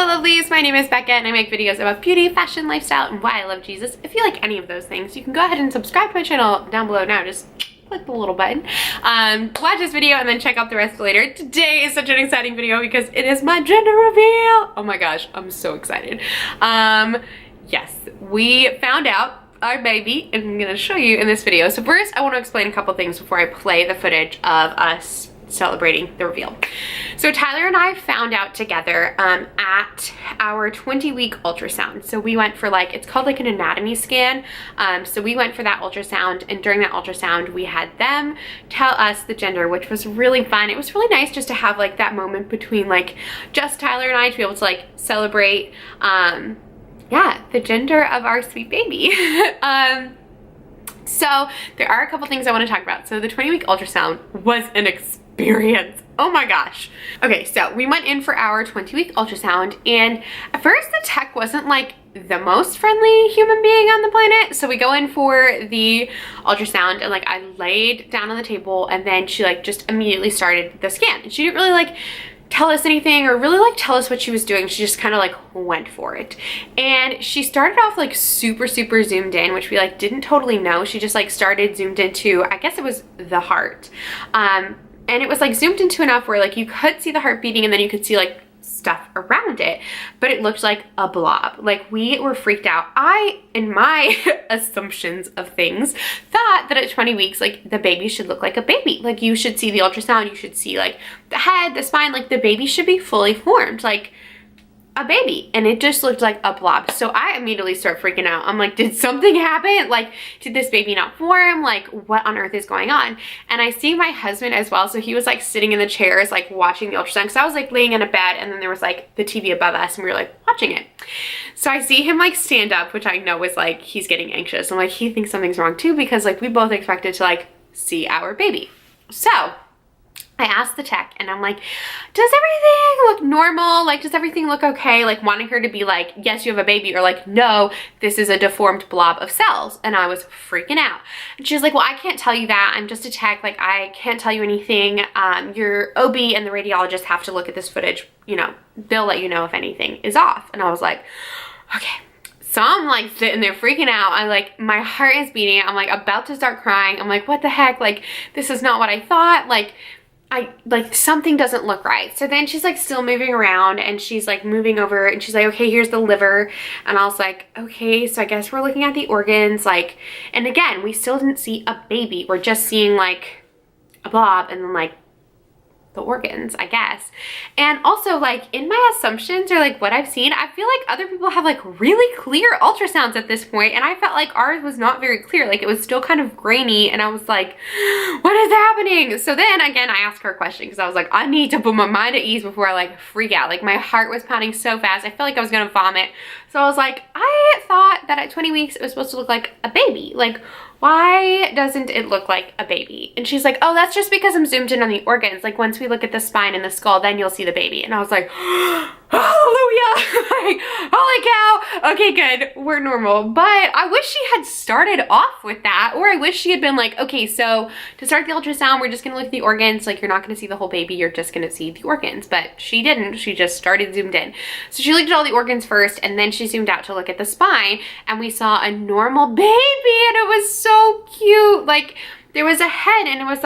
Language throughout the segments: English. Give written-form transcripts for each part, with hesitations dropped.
Hello lovelies, my name is Becca and I make videos about beauty, fashion, lifestyle, and why I love Jesus. If you like any of those things, you can go ahead and subscribe to my channel down below now. Just click the little button. Watch this video and then check out the rest later. Today is such an exciting video because it is my gender reveal. Oh my gosh, I'm so excited. Yes, we found out our baby and I'm gonna show you in this video. So first I want to explain a couple things before I play the footage of us celebrating the reveal. So Tyler and I found out together at our 20-week ultrasound. So we went for it's called like an anatomy scan. So we went for that ultrasound, and during that ultrasound we had them tell us the gender, which was really fun. It was really nice just to have like that moment between just Tyler and I to be able to celebrate yeah, the gender of our sweet baby. So there are a couple things I want to talk about. So the 20-week ultrasound was an experience. Oh my gosh. Okay, so we went in for our 20-week ultrasound, and at first the tech wasn't the most friendly human being on the planet. So we go in for the ultrasound and I laid down on the table, and then she just immediately started the scan. And she didn't really tell us anything or really tell us what she was doing. She just kind of went for it. And she started off super zoomed in, which we didn't totally know. She just started zoomed into, I guess it was the heart. And it was zoomed into enough where you could see the heart beating, and then you could see stuff around it, but it looked like a blob. We were freaked out. I, in my assumptions of things, thought that at 20 weeks, the baby should look like a baby. You should see the ultrasound, you should see the head, the spine, the baby should be fully formed, a baby. And it just looked like a blob. So I immediately start freaking out. I'm did something happen? Did this baby not form? What on earth is going on? And I see my husband as well. So he was sitting in the chairs, watching the ultrasound. Cause I was laying in a bed, and then there was the TV above us, and we were watching it. So I see him stand up, which I know is he's getting anxious. I'm he thinks something's wrong too, because we both expected to see our baby. So I asked the tech, and I'm does everything look normal? Does everything look okay? Wanting her to be yes, you have a baby, or no, this is a deformed blob of cells. And I was freaking out. And she was well, I can't tell you that. I'm just a tech. I can't tell you anything. Your OB and the radiologist have to look at this footage. You know, they'll let you know if anything is off. And I was okay. So I'm sitting there freaking out. I my heart is beating. I'm about to start crying. I'm what the heck? This is not what I thought. Something doesn't look right. So then she's still moving around, and she's moving over, and she's okay, here's the liver. And I was okay, so I guess we're looking at the organs. And again, we still didn't see a baby. We're just seeing a blob, and then the organs, I guess. And also in my assumptions or what I've seen, I feel other people have really clear ultrasounds at this point, and I felt ours was not very clear. It was still kind of grainy, and I was what is happening? So then again, I asked her a question, because I was I need to put my mind at ease before I freak out. My heart was pounding so fast, I felt I was gonna vomit. So I was I thought that at 20 weeks it was supposed to look like a baby. Why doesn't it look like a baby? And she's oh, that's just because I'm zoomed in on the organs. Once we look at the spine and the skull, then you'll see the baby. And I was hallelujah. Holy cow. Okay, good. We're normal. But I wish she had started off with that, or I wish she had been okay, so to start the ultrasound, we're just gonna look at the organs. You're not gonna see the whole baby, you're just gonna see the organs. But she didn't. She just started zoomed in. So she looked at all the organs first, and then she zoomed out to look at the spine, and we saw a normal baby, and it was so cute. There was a head, and it was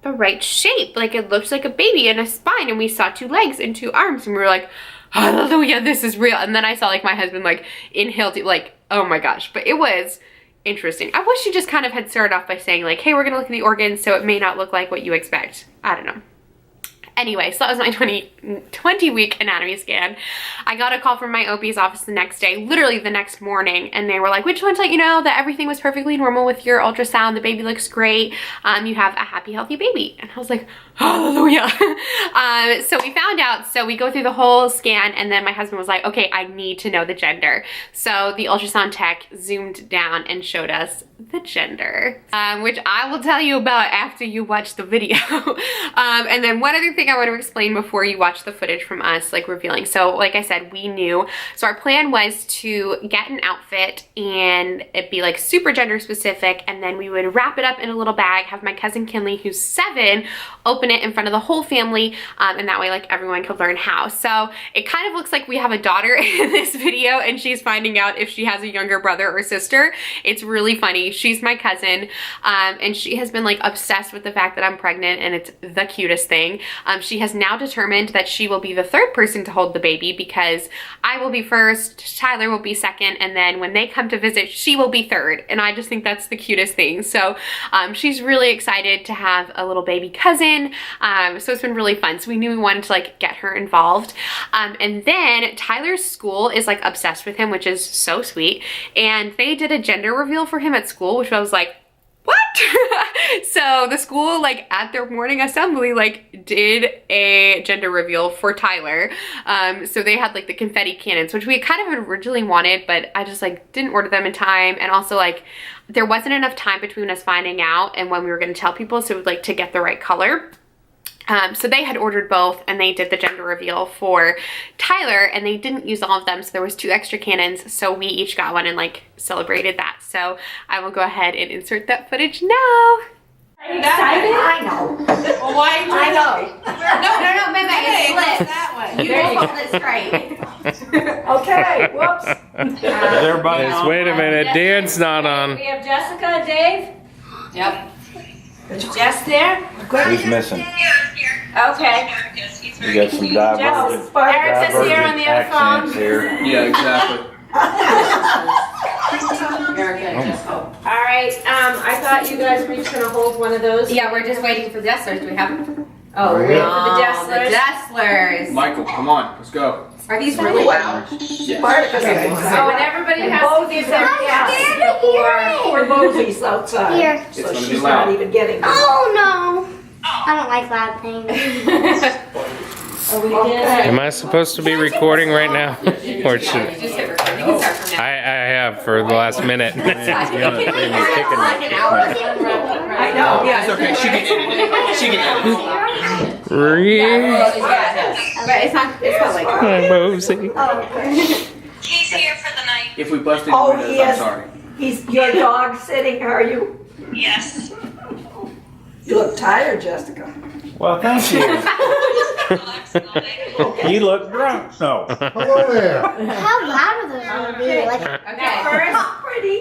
the right shape. It looked like a baby, and a spine, and we saw 2 legs and 2 arms, and we were hallelujah, this is real. And then I saw my husband inhale deep, oh my gosh. But it was interesting. I wish she just kind of had started off by saying hey, we're gonna look at the organs, so it may not look like what you expect. I don't know. Anyway, so that was my 20-week anatomy scan. I got a call from my OB's office the next day, literally the next morning, and they were we just want to let you know that everything was perfectly normal with your ultrasound. The baby looks great. You have a happy, healthy baby. And I was hallelujah. So we found out, so we go through the whole scan, and then my husband was okay, I need to know the gender. So the ultrasound tech zoomed down and showed us the gender, which I will tell you about after you watch the video. And then one other thing thing I want to explain before you watch the footage from us like revealing. So like I said, we knew. So our plan was to get an outfit and it'd be like super gender specific, and then we would wrap it up in a little bag, have my cousin Kinley, who's 7, open it in front of the whole family, and that way like everyone could learn how. So it kind of looks like we have a daughter in this video and she's finding out if she has a younger brother or sister. It's really funny. She's my cousin, and she has been like obsessed with the fact that I'm pregnant, and it's the cutest thing. She has now determined that she will be the 3rd person to hold the baby, because I will be first, Tyler will be second, and then when they come to visit, she will be 3rd. And I just think that's the cutest thing. So she's really excited to have a little baby cousin. So it's been really fun. So we knew we wanted to like get her involved. And then Tyler's school is like obsessed with him, which is so sweet. And they did a gender reveal for him at school, which I was like, what? So the school, like at their morning assembly, like did a gender reveal for Tyler. So they had like the confetti cannons, which we kind of originally wanted, but I just like didn't order them in time. And also like there wasn't enough time between us finding out and when we were going to tell people, so like to get the right color. So they had ordered both, and they did the gender reveal for Tyler, and they didn't use all of them, so there was 2 extra cannons, so we each got one and like celebrated that. So I will go ahead and insert that footage now. Are you excited? I know. Well, why? I know. No, Meme, it's split. That way. You will hold it straight. Okay, whoops. Is everybody Yes, on? wait a minute, Dan's not on. We have Jessica, Dave. Yep. Is Jess there? Who's missing? Okay. We got some divergent, Eric is here on the other accents phone. here. Yeah, exactly. All right. I thought you guys were just gonna hold one of those. Yeah, we're just waiting for Desslers. Do we have them? Oh, we're waiting for the The Desslers. Desslers. Michael, come on, let's go. Are these really loud? Yes. Okay. Oh, and everybody has to give their I'm guess before. Poor Mosey's outside. Here. So It's gonna be she's loud. not even getting them. Oh no. I don't like loud things. Oh, we did. Am I supposed to be recording right now? Or should You just hit record. You can start from now. I have for the last minute. Like an hour. I know, yeah. It's okay, she can edit it. She can edit it. Really? Yeah, but it's not like Hi, Mosey. He's here for the night. If we busted Oh, windows, I'm yes. sorry. He's your dog sitting, are you? Yes. You look tired, Jessica. Well, thank you. You look drunk. No. Hello there. How loud are those gonna be? Like, okay. First. Pretty.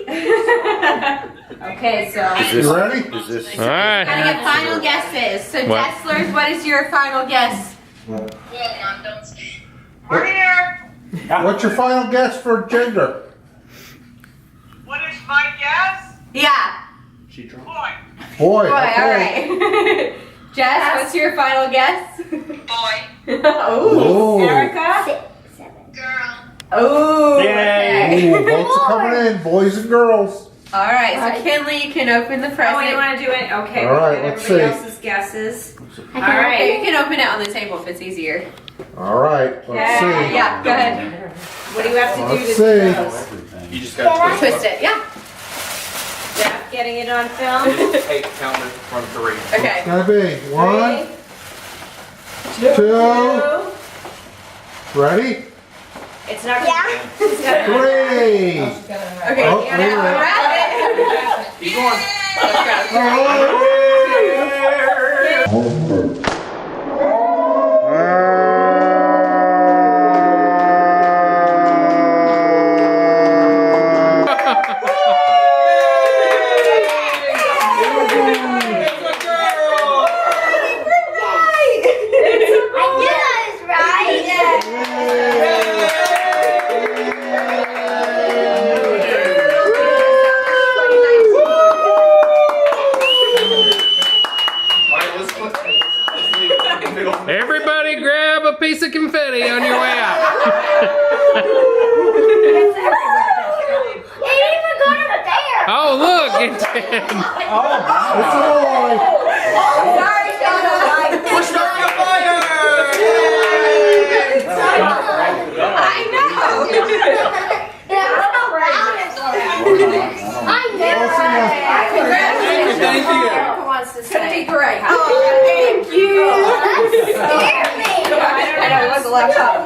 Okay, so. You ready? Is this? All right. Gotta get final guesses. So What? Desslers, what is your final guess? Mom, don't say. We're here. What's your final guess for gender? What is my guess? Yeah. She drunk. Boy. Boy. Boy, okay. alright. Jess, what's your final guess? Boy. Oh. Ooh. Erica? 7. Girl. Oh. Yay. Ooh, votes are coming in, boys and girls. Alright, so Kinley, you can open the present. Oh, you want to do it? Okay. All right, we'll get let's everybody see. else's guesses. I All can right. Okay, you can open it on the table if it's easier. All right, let's see. Yeah, go ahead. What do you have to do Let's to see. do those? You just got to Twist it, yeah. Jeff, getting it on film? Hey, count it from 3. Okay. It's gonna be 1, 2, ready? It's not. Yeah. It's got 3. Okay, Oh, you gotta unwrap it. Keep going. Everybody grab a piece of confetti on your way out. They didn't even go to the bear. Oh, look. It's It's alive. Sorry, Shauna. We're starting a fire! I know. Thank you. Erica wants to It's gonna be say. great. Oh, thank you. left out.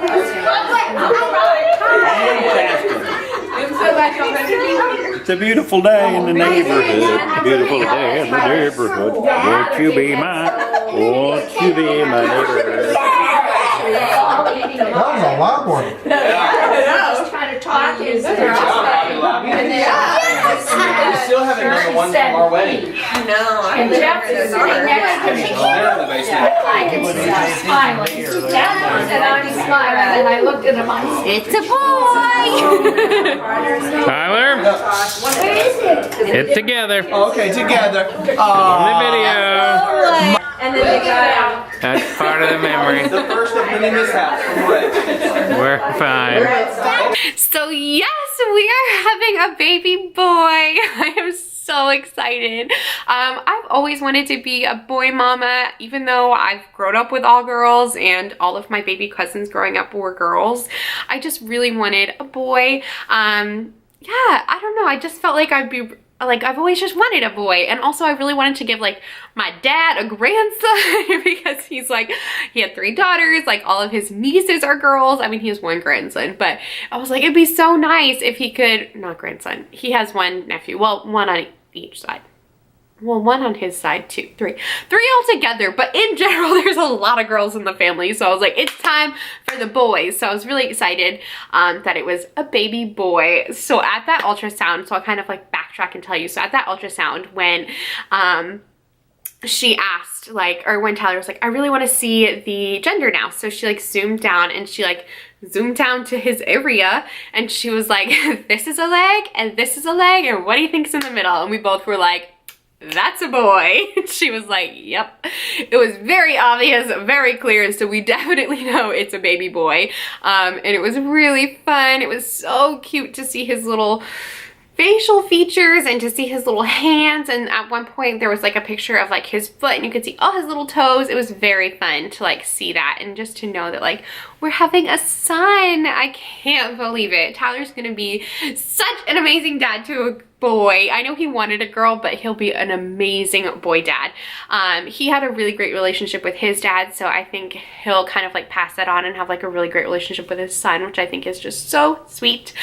It's a beautiful day in the neighborhood. Beautiful day in the neighborhood. Won't you be my? Won't you be my neighbor? That was a loud one. He's trying to talk his We still haven't done the one from our wedding. And Jeff is sitting next to me. They're in the basement. I can see him smiling. He's down and I'm smiling. And I looked at him, I said, It's a boy. Tyler, where is it? get together. Okay, together. On the video. And then they got out. That's part of the memory. The first of many mishaps from the wedding. We're fine. So yes, we are having a baby boy. I am so excited. I've always wanted to be a boy mama, even though I've grown up with all girls and all of my baby cousins growing up were girls. I just really wanted a boy. Yeah, I don't know. I just felt like I'd be like, I've always just wanted a boy. And also I really wanted to give like my dad a grandson because he's like, he had 3 daughters, like all of his nieces are girls. I mean, he has 1 grandson, but I was like, it'd be so nice if he could, not grandson, he has 1 nephew, well, 1 on each side. Well, 1 on his side, 2, 3 altogether, but in general, there's a lot of girls in the family, so I was like, it's time for the boys. So I was really excited that it was a baby boy. So at that ultrasound, so I'll kind of like backtrack and tell you. So at that ultrasound, when she asked, like, or when Tyler was like, I really want to see the gender now. So she like zoomed down and she like zoomed down to his area and she was like, this is a leg and this is a leg, and what do you think's in the middle? And we both were like, that's a boy. She was like, yep. It was very obvious, very clear, so we definitely know it's a baby boy. And it was really fun. It was so cute to see his little facial features and to see his little hands, and at one point there was like a picture of like his foot and you could see all his little toes. It was very fun to like see that and just to know that like we're having a son. I can't believe it. Tyler's gonna be such an amazing dad to a boy. I know he wanted a girl, but he'll be an amazing boy dad. He had a really great relationship with his dad, so I think he'll kind of like pass that on and have like a really great relationship with his son, which I think is just so sweet.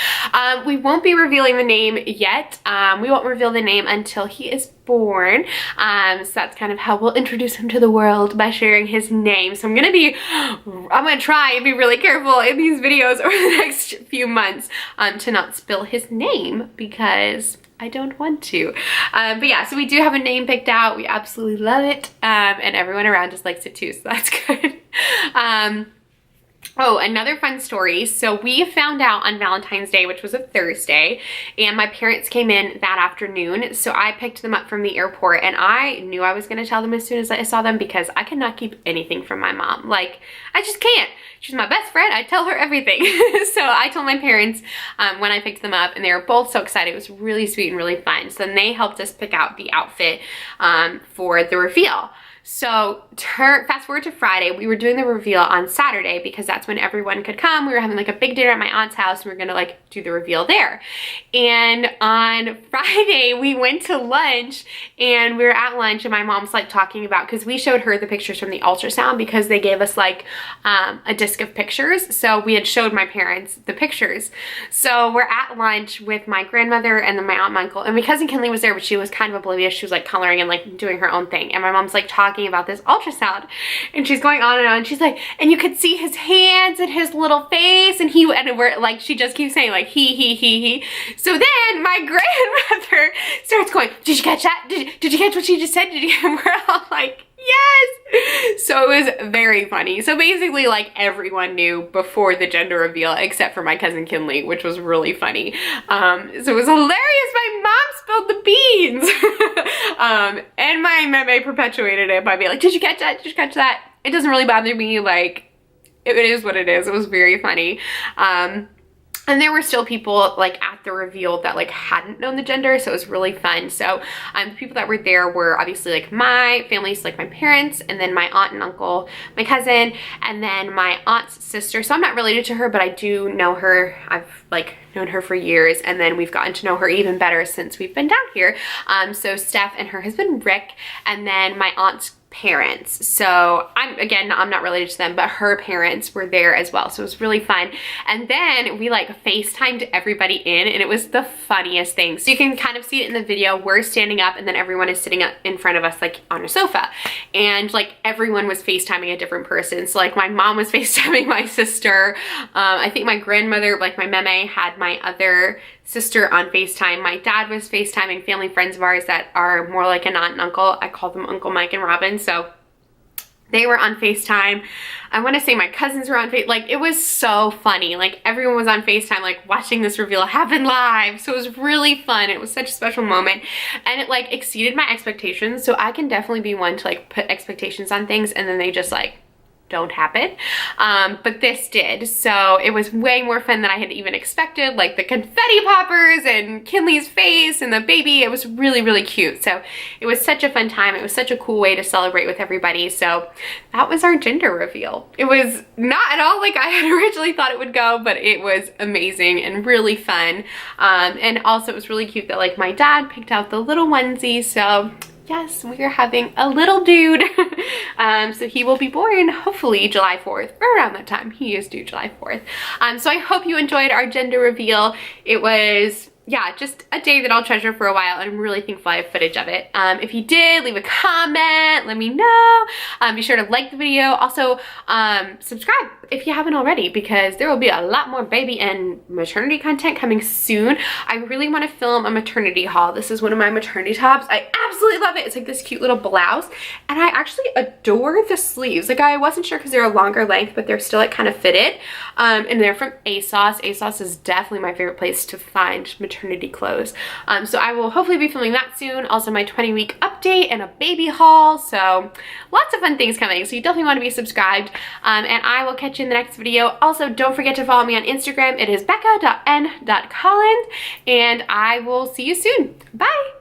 We won't be revealing the name yet. We won't reveal the name until he is born. So that's kind of how we'll introduce him to the world, by sharing his name. So I'm gonna try and be really careful in these videos over the next few months to not spill his name, because I don't want to. But yeah, so we do have a name picked out. We absolutely love it. And everyone around us likes it too, so that's good. Oh, another fun story. So we found out on Valentine's Day, which was a Thursday, and my parents came in that afternoon. So I picked them up from the airport, and I knew I was going to tell them as soon as I saw them, because I cannot keep anything from my mom. Like, I just can't. She's my best friend. I tell her everything. So I told my parents when I picked them up, and they were both so excited. It was really sweet and really fun. So then they helped us pick out the outfit for the reveal. So fast forward to Friday, we were doing the reveal on Saturday because that's when everyone could come. We were having like a big dinner at my aunt's house, and we were gonna like do the reveal there. And on Friday, we went to lunch, and we were at lunch, and my mom's like talking about, because we showed her the pictures from the ultrasound because they gave us like a disc of pictures. So we had showed my parents the pictures. So we're at lunch with my grandmother and then my aunt and my uncle, and my cousin Kinley was there, but she was kind of oblivious. She was like coloring and like doing her own thing. And my mom's like talking about this ultrasound, and she's going on and on. She's like, and you could see his hands and his little face, and we're like, she just keeps saying like he. So then my grandmother starts going, did you catch that? Did you catch what she just said? And we're all like, yes. So it was very funny. So basically like everyone knew before the gender reveal except for my cousin Kinley, which was really funny. So it was hilarious. My mom spilled the beans. And my meme perpetuated it by being like, did you catch that? Did you catch that? It doesn't really bother me. Like, it is what it is. It was very funny. And there were still people like at the reveal that like hadn't known the gender, so it was really fun. So the people that were there were obviously like my family, so like my parents, and then my aunt and uncle, my cousin, and then my aunt's sister. So I'm not related to her, but I do know her. I've like known her for years, and then we've gotten to know her even better since we've been down here. So Steph and her husband Rick, and then my aunt's parents. So I'm not related to them, but her parents were there as well. So it was really fun. And then we like FaceTimed everybody in, and it was the funniest thing. So you can kind of see it in the video. We're standing up and then everyone is sitting up in front of us like on a sofa. And like everyone was FaceTiming a different person. So like my mom was FaceTiming my sister. I think my grandmother, like my meme, had my other sister on FaceTime. My dad was FaceTiming family friends of ours that are more like an aunt and uncle. I call them Uncle Mike and Robin. So they were on FaceTime. I want to say my cousins were on FaceTime. Like, it was so funny. Like, everyone was on FaceTime, like, watching this reveal happen live. So it was really fun. It was such a special moment. And it, like, exceeded my expectations. So I can definitely be one to, like, put expectations on things and then they just, like, don't happen. But this did. So it was way more fun than I had even expected. Like the confetti poppers and Kinley's face and the baby. It was really, really cute. So it was such a fun time. It was such a cool way to celebrate with everybody. So that was our gender reveal. It was not at all like I had originally thought it would go, but it was amazing and really fun. And also it was really cute that like my dad picked out the little onesie. So yes, we are having a little dude. So he will be born hopefully July 4th, or around that time. He is due July 4th. So I hope you enjoyed our gender reveal. It was, yeah, just a day that I'll treasure for a while, and I'm really thankful I have footage of it. If you did, leave a comment, let me know. Be sure to like the video. Also, subscribe if you haven't already, because there will be a lot more baby and maternity content coming soon. I really want to film a maternity haul. This is one of my maternity tops. I absolutely love it. It's like this cute little blouse, and I actually adore the sleeves. Like, I wasn't sure because they're a longer length, but they're still like kind of fitted. And they're from ASOS. ASOS is definitely my favorite place to find maternity clothes. So I will hopefully be filming that soon. Also my 20-week update and a baby haul. So lots of fun things coming. So you definitely want to be subscribed. And I will catch you in the next video. Also, don't forget to follow me on Instagram. It is becca.n.collins, and I will see you soon. Bye.